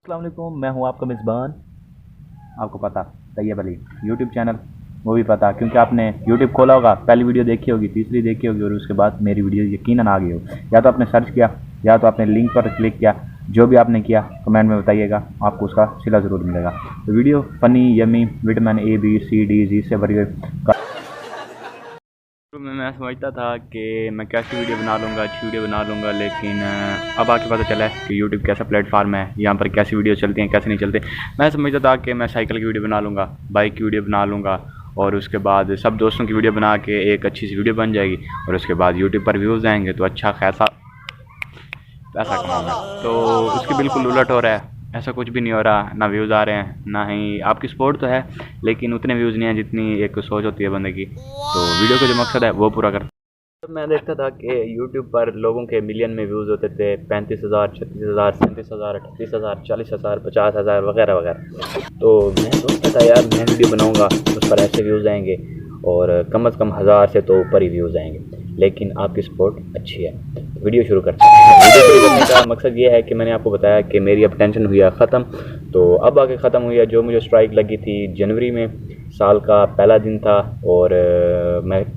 अस्सलाम वालेकुम, मैं हूं आपका मेज़बान। आपको पता तैयब अली यूट्यूब चैनल, वो भी पता क्योंकि आपने यूट्यूब खोला होगा, पहली वीडियो देखी होगी, तीसरी देखी होगी और उसके बाद मेरी वीडियो यकीनन आ गई हो। या तो आपने सर्च किया या तो आपने लिंक पर क्लिक किया, जो भी आपने किया कमेंट में बताइएगा, आपको उसका सिला ज़रूर मिलेगा। तो video funny yummy vitamin A B C D G से भरी मैं समझता था कि मैं कैसी वीडियो बना लूँगा, अच्छी वीडियो बना लूँगा, लेकिन अब आके पता चला है कि यूट्यूब कैसा प्लेटफार्म है, यहाँ पर कैसी वीडियो चलती हैं कैसे नहीं चलते। मैं समझता था कि मैं साइकिल की वीडियो बना लूँगा, बाइक की वीडियो बना लूँगा और उसके बाद सब दोस्तों की वीडियो बना के एक अच्छी सी वीडियो बन जाएगी और उसके बाद यूट्यूब पर व्यूज़ आएंगे तो अच्छा खासा पैसा कमाऊँगा। तो उसके बिल्कुल उलट हो रहा है, ऐसा कुछ भी नहीं हो रहा, ना व्यूज़ आ रहे हैं, ना ही आपकी सपोर्ट तो है लेकिन उतने व्यूज़ नहीं हैं जितनी एक सोच होती है बंदे की। तो वीडियो का जो मकसद है वो पूरा कर। तो मैं देखता था कि यूट्यूब पर लोगों के मिलियन में व्यूज़ होते थे, 35,000 36,000 37,000 38,000 40,000 50,000 वगैरह वगैरह। तो मैं सोचता था यार मैं वीडियो बनाऊंगा उस पर ऐसे व्यूज़ आएंगे और कम से कम 1000 से तो ऊपर ही व्यूज़ आएंगे, लेकिन आपकी सपोर्ट अच्छी है। वीडियो शुरू करते हैं। वीडियो शुरू करने का मकसद ये है कि मैंने आपको बताया कि मेरी अब टेंशन हुई है ख़त्म, तो अब आके ख़त्म हुई है। जो मुझे स्ट्राइक लगी थी जनवरी में, साल का पहला दिन था और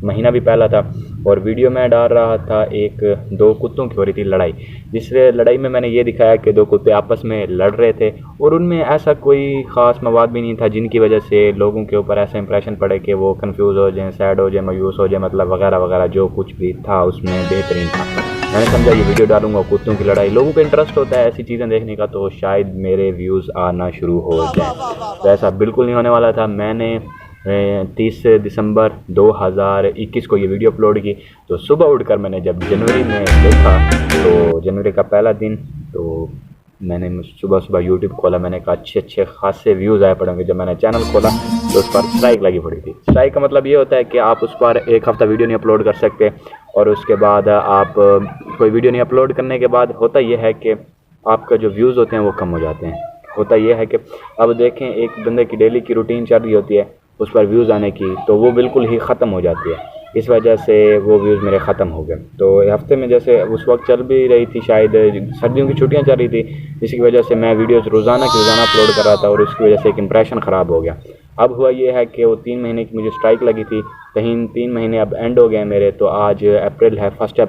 महीना भी पहला था और वीडियो में डाल रहा था एक दो कुत्तों की हो रही थी लड़ाई, जिस लड़ाई में मैंने ये दिखाया कि दो कुत्ते आपस में लड़ रहे थे और उनमें ऐसा कोई ख़ास मवाद भी नहीं था जिनकी वजह से लोगों के ऊपर ऐसा इंप्रेशन पड़े कि वो कंफ्यूज हो जाए, सैड हो जाए, मायूस हो जाए, मतलब वगैरह वगैरह। जो कुछ भी था उसमें बेहतरीन था। मैंने समझा ये वीडियो डालूंगा, कुत्तों की लड़ाई, लोगों को इंटरेस्ट होता है ऐसी चीज़ें देखने का, तो शायद मेरे व्यूज़ आना शुरू हो जाए। तो ऐसा बिल्कुल नहीं होने वाला था। मैंने 30 दिसंबर 2021 को ये वीडियो अपलोड की, तो सुबह उठकर मैंने जब जनवरी में देखा, तो जनवरी का पहला दिन, तो मैंने सुबह सुबह यूट्यूब खोला, मैंने कहा अच्छे खासे व्यूज़ आए पड़ेंगे। जब मैंने चैनल खोला तो उस पर स्ट्राइक लगी पड़ी थी। स्ट्राइक का मतलब ये होता है कि आप उस पर एक हफ़्ता वीडियो नहीं अपलोड कर सकते और उसके बाद आप कोई वीडियो नहीं अपलोड करने के बाद होता ये है कि आपका जो व्यूज़ होते हैं वो कम हो जाते हैं। होता ये है कि अब देखें एक बंदे की डेली की रूटीन चल रही होती है, उस पर व्यूज़ आने की, तो वो बिल्कुल ही ख़त्म हो जाती है। इस वजह से वो व्यूज़ मेरे ख़त्म हो गए। तो हफ्ते में जैसे उस वक्त चल भी रही थी, शायद सर्दियों की छुट्टियां चल रही थी, जिसकी वजह से मैं वीडियोज़ रोज़ाना की रोज़ाना अपलोड कर रहा था और उसकी वजह से एक इंप्रेशन ख़राब हो गया। अब हुआ ये है कि वो 3 महीने की मुझे स्ट्राइक लगी थी, कहीं 3 महीने अब एंड हो गए मेरे। तो आज अप्रैल है, 1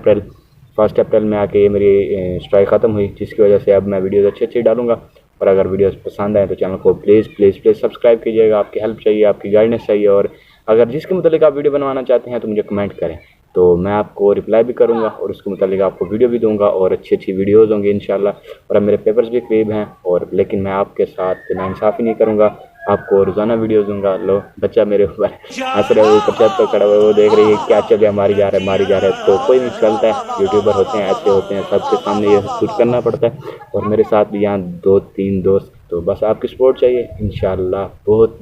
अप्रैल में आके ये मेरी स्ट्राइक ख़त्म हुई, जिसकी वजह से अब मैं वीडियोज़ अच्छी डालूंगा। और अगर वीडियोस पसंद आए तो चैनल को प्लीज़ सब्सक्राइब कीजिएगा। आपकी हेल्प चाहिए, आपकी गाइडेंस चाहिए, और अगर जिसके मुतालिक आप वीडियो बनवाना चाहते हैं तो मुझे कमेंट करें, तो मैं आपको रिप्लाई भी करूंगा और उसके मुतालिक आपको वीडियो भी दूंगा और अच्छी वीडियोज़ होंगी इंशाल्लाह। और अब मेरे पेपर्स भी करीब हैं, और लेकिन मैं आपके साथ नाइंसाफ़ी नहीं करूँगा, आपको रोज़ाना वीडियोज़ दूंगा। लो बच्चा मेरे ऊपर हंस रहे, ऊपर छत पर खड़ा हुआ है, वो देख रही है क्या चल रहा है, मारी जा रहा है। तो कोई नहीं, चलता है, यूट्यूबर होते हैं, ऐसे होते हैं, सबके सामने ये कुछ करना पड़ता है। और मेरे साथ भी यहाँ 2-3 दोस्त, तो बस आपकी सपोर्ट चाहिए, इंशाल्लाह बहुत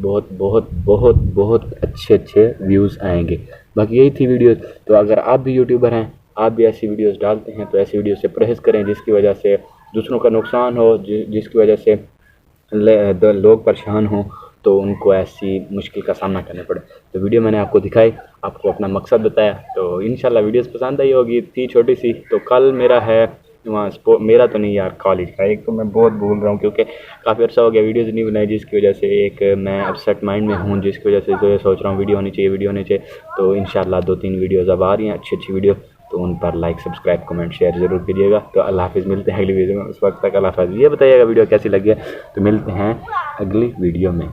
अच्छे व्यूज़ आएंगे। बाकी यही थी वीडियो। तो अगर आप भी यूट्यूबर हैं, आप भी ऐसी वीडियोस डालते हैं, तो ऐसी वीडियो से परहेज़ करें जिसकी वजह से दूसरों का नुकसान हो, जिसकी वजह से लोग परेशान हों, तो उनको ऐसी मुश्किल का सामना करना पड़े। तो वीडियो मैंने आपको दिखाई, आपको अपना मकसद बताया, तो इंशाल्लाह वीडियोस पसंद आई होगी। थी छोटी सी। तो कल मेरा है वहाँ मेरा तो नहीं यार, कॉलेज का। एक तो मैं बहुत भूल रहा हूँ क्योंकि काफ़ी अर्सा हो गया वीडियोज़ नहीं बनाई, जिसकी वजह से एक मैं अपसेट माइंड में हूँ, जिसकी वजह से जो ये सोच रहा हूँ वीडियो होनी चाहिए। तो इंशाल्लाह 2-3 वीडियोज़ अब आ रही हैं, अच्छी वीडियो, तो उन पर लाइक सब्सक्राइब कमेंट शेयर ज़रूर कीजिएगा। तो अल्लाह हाफ़िज़, मिलते हैं अगली वीडियो में। उस वक्त तक अल्लाह हाफ़िज़। ये बताइएगा वीडियो कैसी लगी है, तो मिलते हैं अगली वीडियो में।